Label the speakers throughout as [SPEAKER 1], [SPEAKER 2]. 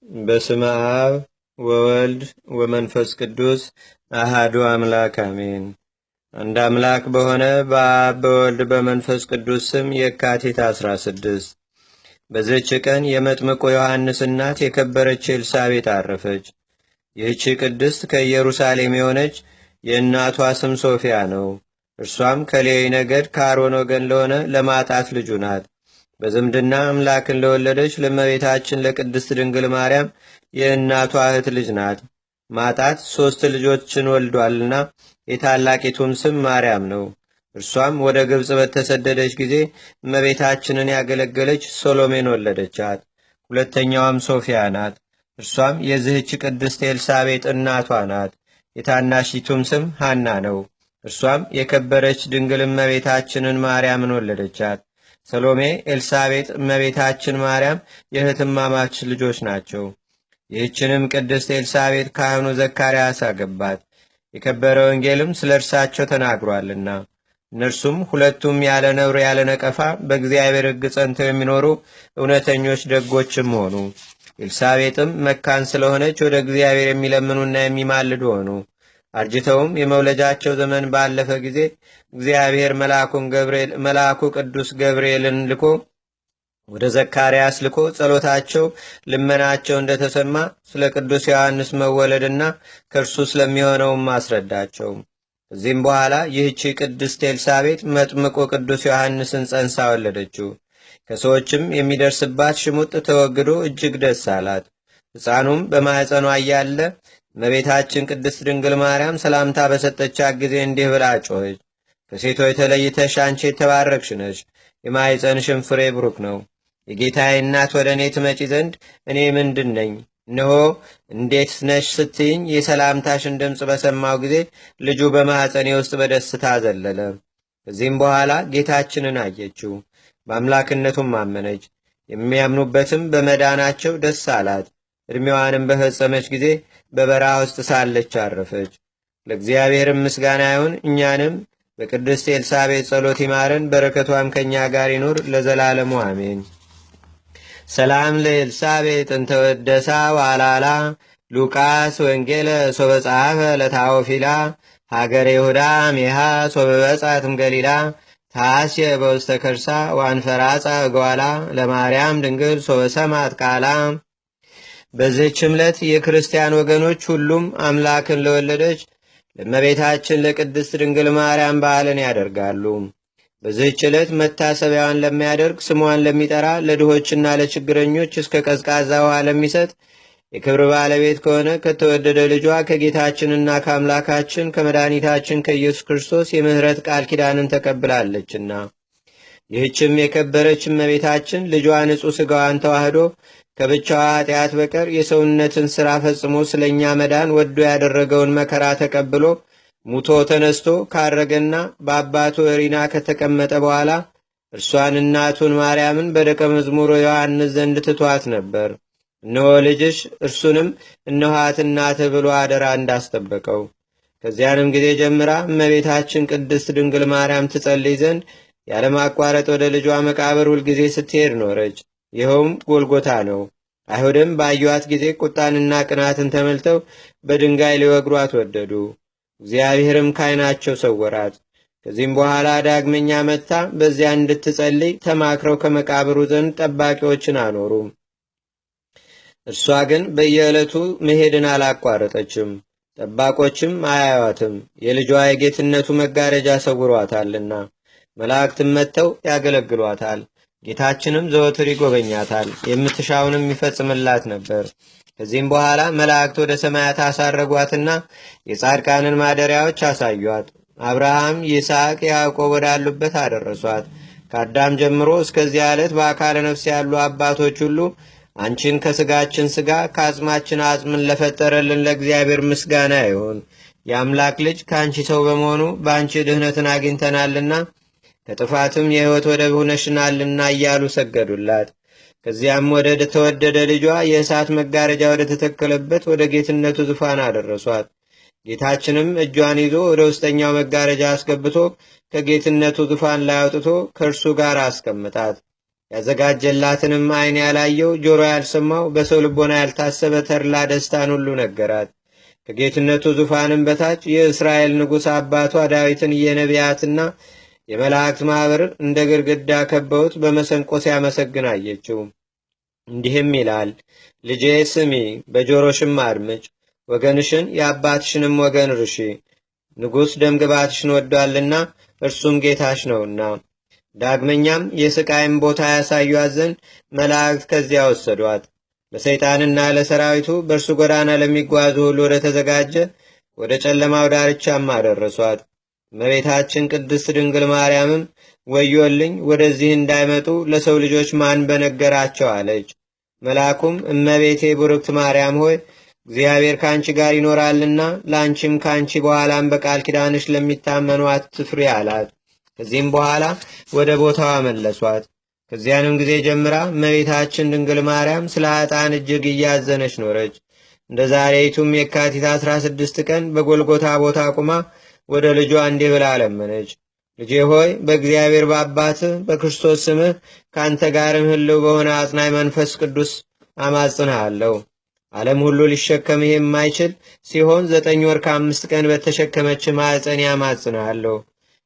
[SPEAKER 1] በስመ አብ ወወልድ ወመንፈስ ቅዱስ አሃዱ አምላክ አሜን። አንድ አምላክ በሆነ በአብ በወልድ በመንፈስ ቅዱስ ስም የካቲት 16 በዚህች ቀን የመጥምቁ ዮሐንስ እናት የከበረች ኤልሳቤጥ አረፈች። ይህች ቅድስት ከኢየሩሳሌም የሆነች የእናቷ ስም ሶፊያ ነው። እርሷም ከሌዊ ነገድ ከአሮን ወገን ለሆነ ለማጣት ልጁ ናት። በዝምድና አምላክን ለወለደች ለእመቤታችን ለቅድስት ድንግል ማርያም የእናቷ እህት ልጅ ናት። ማጣት 3 ልጆችን ወልዷልና የታላቂቱም ስም ማርያም ነው። እርሷም ወደ ግብፅ በተሰደደች ጊዜ እመቤታችንን ያገለገለች ሶሎሜን ወለደቻት። ሁለተኛዋም ሶፊያ ናት። እርሷም የዚህች ቅድስት ኤልሳቤጥ እናቷ ናት። የታናሺቱም ስም ሐና ነው። እርሷም የከበረች ድንግል እመቤታችንን ማርያምን ወለደቻት። ሰሎሜ፣ ኤልሳቤጥ፣ እመቤታችን ማርያም የእህትማማች ልጆች ናቸው። ይህችንም ቅድስት ኤልሳቤጥ ካህኑ ዘካርያስ አገባት። የከበረ ወንጌልም ስለ እርሳቸው ተናግሯልና። እነርሱም ሁለቱም ያለ ነውር ያለ ነቀፋ በእግዚአብሔር ሕግ ጸንተው የሚኖሩ እውነተኞች ደጎችም ሆኑ። ኤልሳቤጥም መካን ስለሆነች ወደ እግዚአብሔር የሚለምኑና የሚማልዱ ሆኑ። አርጅተውም የመውለጃቸው ዘመን ባለፈ ጊዜ እግዚአብሔር መልአኩ ቅዱስ ገብርኤልን ልኮ ወደ ዘካርያስ ልኮ ጸሎታቸው ልመናቸው እንደተሰማ ስለ ቅዱስ ዮሐንስ መወለድና ከእርሱ ስለሚሆነውም አስረዳቸው። ከዚህም በኋላ ይህቺ ቅድስት ኤልሳቤጥ መጥምቁ ቅዱስ ዮሐንስን ጸንሳ ወለደችው። ከሰዎችም የሚደርስባት ሽሙጥ ተወግዶ እጅግ ደስ አላት። ሕፃኑም በማኅፀኗ እያለ እመቤታችን ቅድስት ድንግል ማርያም ሰላምታ በሰጠቻት ጊዜ እንዲህ ብላ ጮኸች። ከሴቶች ተለይተሽ አንቺ የተባረክሽ ነሽ፣ የማኅፀንሽም ፍሬ ብሩክ ነው። የጌታዬ እናት ወደ እኔ ትመጪ ዘንድ እኔ ምንድን ነኝ? እነሆ እንዴት ነሽ ስትይኝ የሰላምታሽን ድምፅ በሰማው ጊዜ ልጁ በማኅፀኔ ውስጥ በደስታ ዘለለ። ከዚህም በኋላ ጌታችንን አየችው፣ በአምላክነቱም አመነች። የሚያምኑበትም በመዳናቸው ደስ አላት። ዕድሜዋንም በፈጸመች ጊዜ በበረሃ ውስጥ ሳለች አረፈች። ለእግዚአብሔርም ምስጋና ይሁን። እኛንም በቅድስት ኤልሳቤጥ ጸሎት ይማረን፣ በረከቷም ከእኛ ጋር ይኑር ለዘላለሙ አሜን። ሰላም ለኤልሳቤጥ እንተወደሳ ዋላላ ሉቃስ ወንጌለ ሶበ ጸሐፈ ለታዎፊላ ሀገር ይሁዳ ሜሃ ሶበ በጻትም ገሊላ ታስየ በውስተ ከርሳ ዋንፈራጻ እጓላ ለማርያም ድንግል ሶበ ሰማት ቃላ። በዚህች ዕለት የክርስቲያን ወገኖች ሁሉም አምላክን ለወለደች ለእመቤታችን ለቅድስት ድንግል ማርያም በዓልን ያደርጋሉ። በዚህች ዕለት መታሰቢያዋን ለሚያደርግ ስሟን ለሚጠራ ለድሆችና ለችግረኞች እስከ ቀዝቃዛ ውሃ ለሚሰጥ የክብር ባለቤት ከሆነ ከተወደደ ልጇ ከጌታችንና ከአምላካችን ከመድኃኒታችን ከኢየሱስ ክርስቶስ የምሕረት ቃል ኪዳንን ተቀብላለችና። ይህችም የከበረች እመቤታችን ልጇ ንጹሕ ሥጋዋን ተዋህዶ ከብቻዋ ኃጢአት በቀር የሰውነትን ሥራ ፈጽሞ ስለ እኛ መዳን ወዶ ያደረገውን መከራ ተቀብሎ ሙቶ ተነስቶ ካረገና በአባቱ እሪና ከተቀመጠ በኋላ እርሷን እናቱን ማርያምን በደቀ መዝሙሩ ዮሐንስ ዘንድ ትቷት ነበር። እነሆ ልጅሽ፣ እርሱንም እነኋት እናትህ ብሎ አደራ እንዳስጠበቀው። ከዚያንም ጊዜ ጀምራ እመቤታችን ቅድስት ድንግል ማርያም ትጸልይ ዘንድ ያለማቋረጥ ወደ ልጇ መቃብር ሁልጊዜ ስትሄድ ኖረች። ይኸውም ጎልጎታ ነው። አይሁድም ባዩዋት ጊዜ ቁጣንና ቅናትን ተመልተው በድንጋይ ሊወግሯት ወደዱ። እግዚአብሔርም ካይናቸው ሰወራት። ከዚህም በኋላ ዳግመኛ መጥታ በዚያ እንድትጸልይ ተማክረው ከመቃብሩ ዘንድ ጠባቂዎችን አኖሩ። እርሷ ግን በየዕለቱ መሄድን አላቋረጠችም። ጠባቆችም አያዩዋትም፣ የልጇ የጌትነቱ መጋረጃ ሰውሯታልና። መላእክትም መጥተው ያገለግሏታል። ጌታችንም ዘወትር ይጎበኛታል፣ የምትሻውንም ይፈጽምላት ነበር። ከዚህም በኋላ መላእክት ወደ ሰማያት አሳረጓትና የጻድቃንን ማደሪያዎች አሳዩአት። አብርሃም፣ ይስሐቅ፣ ያዕቆብ ወዳሉበት አደረሷት። ከአዳም ጀምሮ እስከዚያ ዕለት በአካለ ነፍስ ያሉ አባቶች ሁሉ አንቺን ከሥጋችን ሥጋ ከአጽማችን አጽምን ለፈጠረልን ለእግዚአብሔር ምስጋና ይሁን። የአምላክ ልጅ ከአንቺ ሰው በመሆኑ በአንቺ ድህነትን አግኝተናልና ከጥፋትም የሕይወት ወደብ ሆነሽናልና እያሉ ሰገዱላት። ከዚያም ወደ ተወደደ ልጇ የእሳት መጋረጃ ወደ ተተከለበት ወደ ጌትነቱ ዙፋን አደረሷት። ጌታችንም እጇን ይዞ ወደ ውስጠኛው መጋረጃ አስገብቶ ከጌትነቱ ዙፋን ላይ አውጥቶ ከእርሱ ጋር አስቀምጣት። ያዘጋጀላትንም ዓይን ያላየው ጆሮ ያልሰማው በሰው ልቦና ያልታሰበ ተድላ ደስታን ሁሉ ነገራት። ከጌትነቱ ዙፋንም በታች የእስራኤል ንጉሥ አባቷ ዳዊትን የነቢያትና የመላእክት ማኅበር እንደ ግድግዳ ከበውት በመሰንቆ ሲያመሰግን አየችው። እንዲህም ይላል። ልጄ ስሚ፣ በጆሮሽም አድምጭ፣ ወገንሽን የአባትሽንም ወገን ርሺ። ንጉሥ ደምግባትሽን ወዷልና እርሱም ጌታሽ ነውና። ዳግመኛም የስቃይም ቦታ ያሳዩአት ዘንድ መላእክት ከዚያ ወሰዷት። ለሰይጣንና ለሰራዊቱ በእርሱ ጎዳና ለሚጓዙ ሁሉ ወደ ተዘጋጀ ወደ ጨለማው ዳርቻም አደረሷት። እመቤታችን ቅድስት ድንግል ማርያምም ወዮልኝ፣ ወደዚህ እንዳይመጡ ለሰው ልጆች ማን በነገራቸው አለች። መልአኩም እመቤቴ ቡርክት ማርያም ሆይ እግዚአብሔር ከአንቺ ጋር ይኖራልና ለአንቺም ከአንቺ በኋላም በቃል ኪዳንሽ ለሚታመኑ አትፍሪ አላት። ከዚህም በኋላ ወደ ቦታዋ መለሷት። ከዚያንም ጊዜ ጀምራ እመቤታችን ድንግል ማርያም ስለ ኃጥአን እጅግ እያዘነች ኖረች። እንደ ዛሬይቱም የካቲት 16 ቀን በጎልጎታ ቦታ ቁማ ወደ ልጇ እንዲህ ብላ ለመነች። ልጄ ሆይ በእግዚአብሔር በአባትህ በክርስቶስ ስምህ ከአንተ ጋርም ህልው በሆነ አጽናይ መንፈስ ቅዱስ አማጽንሃለሁ። ዓለም ሁሉ ሊሸከምህ የማይችል ሲሆን 9 ወር ከ5 ቀን በተሸከመች ማዕፀን ያማጽንሃለሁ።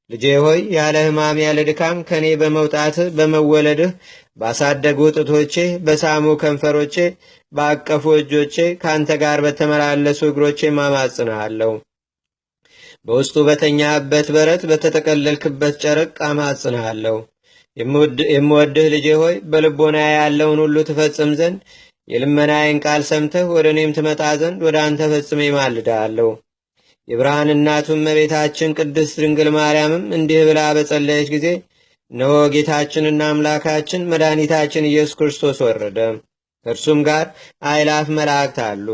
[SPEAKER 1] ልጄ ሆይ ያለ ሕማም ያለ ድካም ከእኔ በመውጣትህ በመወለድህ ባሳደጉ ጡቶቼ በሳሙ ከንፈሮቼ ባቀፉ እጆቼ ከአንተ ጋር በተመላለሱ እግሮቼ ማማጽንሃለሁ። በውስጡ በተኛበት በረት በተጠቀለልክበት ጨርቅ አማጽንሃለሁ። የምወድህ ልጄ ሆይ በልቦና ያለውን ሁሉ ትፈጽም ዘንድ የልመናዬን ቃል ሰምተህ ወደ እኔም ትመጣ ዘንድ ወደ አንተ ፈጽሜ ማልድሃለሁ። የብርሃን እናቱ እመቤታችን ቅድስት ድንግል ማርያምም እንዲህ ብላ በጸለየች ጊዜ እነሆ ጌታችንና አምላካችን መድኃኒታችን ኢየሱስ ክርስቶስ ወረደ። ከእርሱም ጋር አእላፍ መላእክት አሉ፣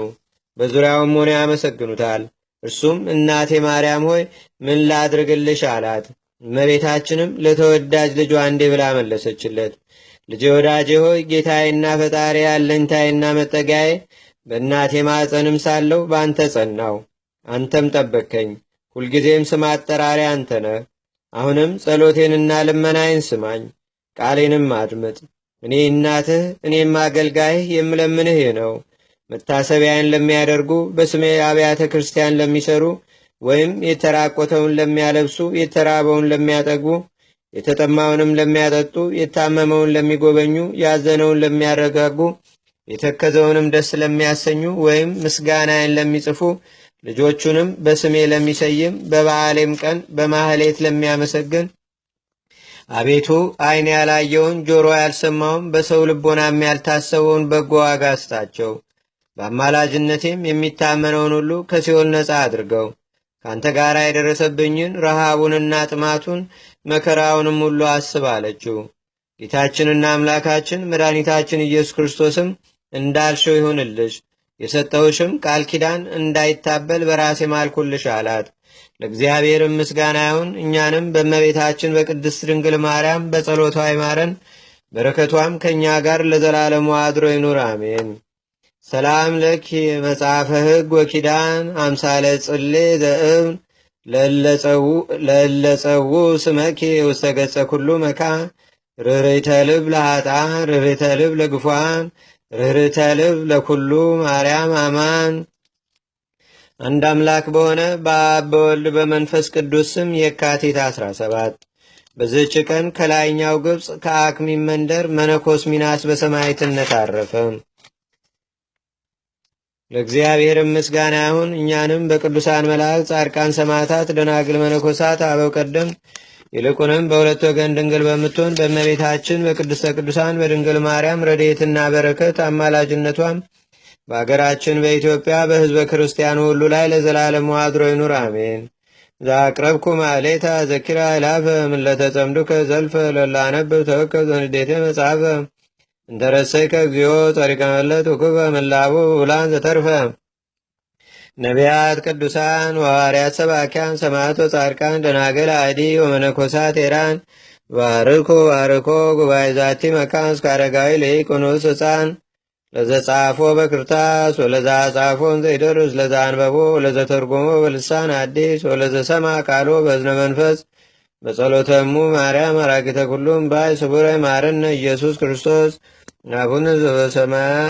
[SPEAKER 1] በዙሪያውም ሆነው ያመሰግኑታል። እርሱም እናቴ ማርያም ሆይ ምን ላድርግልሽ አላት። እመቤታችንም ለተወዳጅ ልጇ እንዲህ ብላ መለሰችለት። ልጄ ወዳጄ ሆይ ጌታዬና ፈጣሪ አለኝታዬና መጠጊያዬ፣ በእናቴ ማፀንም ሳለሁ በአንተ ጸናው፣ አንተም ጠበቅከኝ። ሁልጊዜም ስም አጠራሪ አንተ ነህ። አሁንም ጸሎቴንና ልመናዬን ስማኝ፣ ቃሌንም አድምጥ። እኔ እናትህ እኔም አገልጋይህ የምለምንህ ነው። መታሰቢያን ለሚያደርጉ፣ በስሜ አብያተ ክርስቲያን ለሚሰሩ፣ ወይም የተራቆተውን ለሚያለብሱ፣ የተራበውን ለሚያጠግቡ፣ የተጠማውንም ለሚያጠጡ፣ የታመመውን ለሚጎበኙ፣ ያዘነውን ለሚያረጋጉ፣ የተከዘውንም ደስ ለሚያሰኙ፣ ወይም ምስጋናዬን ለሚጽፉ፣ ልጆቹንም በስሜ ለሚሰይም፣ በበዓሌም ቀን በማህሌት ለሚያመሰግን፣ አቤቱ ዓይን ያላየውን ጆሮ ያልሰማውን በሰው ልቦናም ያልታሰበውን በጎ ዋጋ ስጣቸው። በአማላጅነቴም የሚታመነውን ሁሉ ከሲኦል ነፃ አድርገው። ከአንተ ጋር የደረሰብኝን ረሃቡንና ጥማቱን መከራውንም ሁሉ አስብ አለችው። ጌታችንና አምላካችን መድኃኒታችን ኢየሱስ ክርስቶስም እንዳልሽው ይሁንልሽ፣ የሰጠውሽም ቃል ኪዳን እንዳይታበል በራሴ ማልኩልሽ አላት። ለእግዚአብሔርም ምስጋና ይሁን። እኛንም በእመቤታችን በቅድስት ድንግል ማርያም በጸሎቷ ይማረን፣ በረከቷም ከእኛ ጋር ለዘላለሙ አድሮ ይኑር፣ አሜን። ሰላም ለኪ መጽሐፈ ሕግ ወኪዳን አምሳለ ጽሌ ዘእብን ለለጸዉ ስመኪ ውስተ ገጸ ኩሉ መካን ርኅርይተ ልብ ለኃጥአን ርኅርይተ ልብ ለግፏን ርኅርይተ ልብ ለኩሉ ማርያም አማን። አንድ አምላክ በሆነ በአብ በወልድ በመንፈስ ቅዱስ ስም የካቲት 17 በዚህች ቀን ከላይኛው ግብፅ ከአክሚም መንደር መነኮስ ሚናስ በሰማዕትነት አረፈ። ለእግዚአብሔር ምስጋና ይሁን። እኛንም በቅዱሳን መላእክት፣ ጻድቃን፣ ሰማዕታት፣ ደናግል፣ መነኮሳት፣ አበው ቀደም ይልቁንም በሁለት ወገን ድንግል በምትሆን በእመቤታችን በቅድስተ ቅዱሳን በድንግል ማርያም ረድኤትና በረከት አማላጅነቷም በአገራችን በኢትዮጵያ በሕዝበ ክርስቲያኑ ሁሉ ላይ ለዘላለሙ አድሮ ይኑር፣ አሜን። ዛቅረብኩ ማሌታ ዘኪራ ይላፈ ምለተጸምዱከ ዘልፈ ለላነብብ ተወከብ ዘንዴቴ መጽሐፈ እንተረሰይከ እግዚኦ ጸሪቀ መለት ውክበ ምላቡ ውላን ዘተርፈ ነቢያት፣ ቅዱሳን፣ ዋርያት፣ ሰባኪያን፣ ሰማዕቶ፣ ጻድቃን፣ ደናገል፣ አዲ ወመነኮሳት ኤራን ባርኮ ባርኮ ጉባኤ ዛቲ መካን እስከ አረጋዊ ለኢቆኖስ ሕፃን ለዘጻፎ በክርታስ ወለዛ ጻፎን ዘይደርስ ለዛ አንበቦ ወለዘተርጎሞ በልሳን አዲስ ወለዘሰማ ቃሎ በዝነ መንፈስ በጸሎተሙ ማርያም አራቂተ ኩሉም ባይ ስቡረ ማረነ ኢየሱስ ክርስቶስ አቡነ ዘበሰማያት